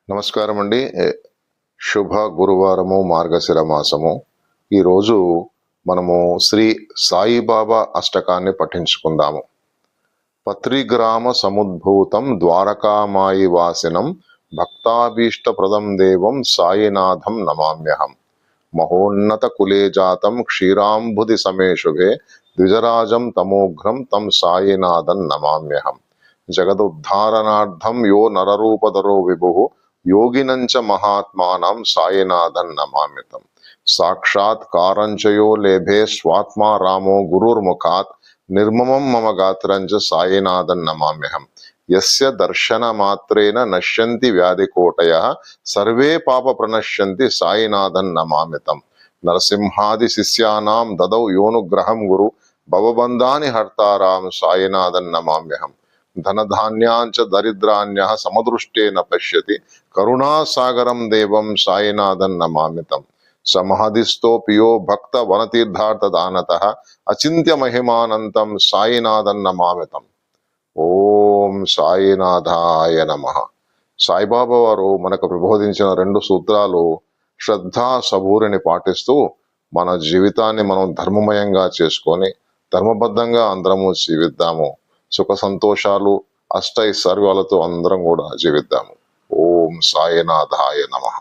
నమస్కారం అండి. శుభ గురువారము, మార్గశిర మాసము. ఈరోజు మనము శ్రీ సాయిబాబా అష్టకాన్ని పఠించుకుందాము. పత్రిగ్రామ సముద్భూతం ద్వారకామాయి వాసినం భక్తాభీష్టప్రదం దేవం సాయినాథం నమామ్యహం. మహోన్నత కులే జాతం క్షీరాంబుధి సమేశుభే ద్విజరాజం తమోఘ్రం తం సాయినాథం నమామ్యహం. జగదుద్ధారణార్థం యో నరరూపధరో విభు యోగినంచ మహాత్మానం సాయినాథం నమామ్యతం. సాక్షాత్ కారంచయో లేభే స్వాత్మా రామో గురుర్ముఖాత్ నిర్మమం మమ గాత్రంచ సాయినాథం నమామ్యహం. యస్య దర్శన మాత్రేన నశ్యంతి వ్యాధికోటయః సర్వే పాప ప్రణశ్యంతి సాయినాథం నమామ్యతం. నరసింహాది శిష్యానాం దదౌ యోనుగ్రహం గురు భవబంధాని హర్తారాం సాయినాథం నమామ్యహం. ధనధాన్యాంచ దరిద్రాన్యః సమదృష్టేన పశ్యతి కరుణాసాగరం దేవం సాయినాథం నమామ్యతం. సమహదిస్తోపియో భక్త వనతీర్థార్థదానతః అచింత్య మహిమానంతం సాయినాథం నమామ్యతం. ఓం సాయినాథాయ నమః. సాయిబాబా వారు మనకు ప్రబోధించిన 2 సూత్రాలు శ్రద్ధా సబూరిని పాటిస్తూ మన జీవితాన్ని మనం ధర్మమయంగా చేసుకొని ధర్మబద్ధంగా అందరము జీవిద్దాము. సుఖ సంతోషాలు అష్టైశ్వర్యాలతో అందరం కూడా జీవిద్దాము. ఓం సాయినాథాయ నమః.